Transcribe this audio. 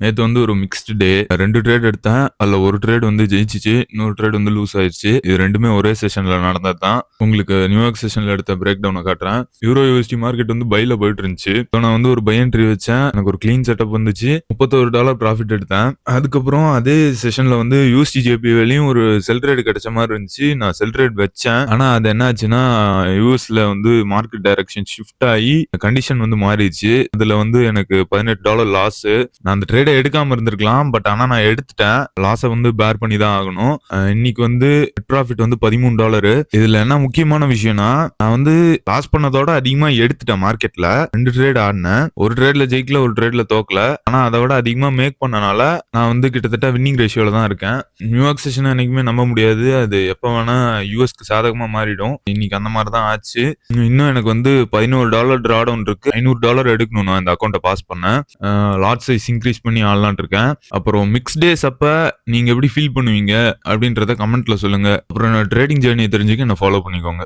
நேத்து வந்து ஒரு மிக்ஸ்டு டே. 2 ட்ரேட் எடுத்தேன். அதுல ஒரு ட்ரேட் வந்து ஜெயிச்சுச்சு. இன்னொரு ட்ரேட் வந்து லூஸ் ஆயிருச்சு. இது 2மே ஒரே செஷன்ல நடந்தது தான். உங்களுக்கு நியூயார்க் செஷன்ல எடுத்த பிரேக் டவுன காட்டுறேன். யூரோ யூஎஸ்டி மார்க்கெட் வந்து பைல போயிட்டு இருந்துச்சு. இப்போ நான் வந்து ஒரு பை என்ட்ரி வச்சேன். எனக்கு ஒரு கிளீன் செட்டப் வந்துச்சு. $31 ப்ராஃபிட் எடுத்தேன். அதுக்கப்புறம் அதே செஷன்ல வந்து யூஎஸ்டி ஜேபிவிலயும் ஒரு செல் ட்ரேட் கிடைச்ச மாதிரி இருந்துச்சு. நான் செல் ட்ரேட் வச்சேன். ஆனா அது என்ன ஆச்சுன்னா யூஎஸ்ல வந்து மார்க்கெட் டைரக்ஷன் ஷிஃப்ட் ஆகி கண்டிஷன் வந்து மாறிடுச்சு. அதுல வந்து எனக்கு $18 லாஸ். நான் அந்த ட்ரேட எடுக்காம இருந்திருக்கலாம். பட் ஆனா நான் எடுத்துட்டேன். லாஸ வந்து பேர் பண்ணி தான் ஆகணும். இன்னைக்கு வந்து நெட் ப்ராஃபிட் வந்து $13. இதுல என்ன முக்கியமான விஷயம்னா, நான் வந்து லாஸ் பண்ணதோட அதிகமா எடுத்துட்டேன் மார்க்கெட்ல. 2 ட்ரேட் ஆடினேன். ஒரு ட்ரேட்ல ஜெயிக்கல, ஒரு ட்ரேட்ல தோக்கல. ஆனா அதை விட அதிகமா மேக் பண்ணனால நான் வந்து கிட்டத்தட்ட வின்னிங் ரேஷியோல தான் இருக்கேன். நியூயார்க் செஷன் என்னைக்குமே நம்ப முடியாது. அது எப்ப வேணா யூஎஸ்க்கு சாதகமா மாறிடும். இன்னைக்கு அந்த மாதிரி தான் ஆச்சு. இன்னும் எனக்கு வந்து $11 டிராடவுன் இருக்கு. $500 எடுக்கணும் நான் இந்த அக்கௌண்ட்டை பாஸ் பண்ண. லாட் சைஸ் இன்க்ரீஸ் பண்ணி ஆடலாம்னு இருக்கேன். அப்புறம் மிக்ஸ் டேஸ் அப்ப நீங்க எப்படி ஃபீல் பண்ணுவீங்க அப்படின்றத கமெண்ட்ல சொல்லுங்க. அப்புறம் ட்ரேடிங் ஜேர்னியை தெரிஞ்சுக்க என்ன ஃபாலோ பண்ணிக்கோங்க.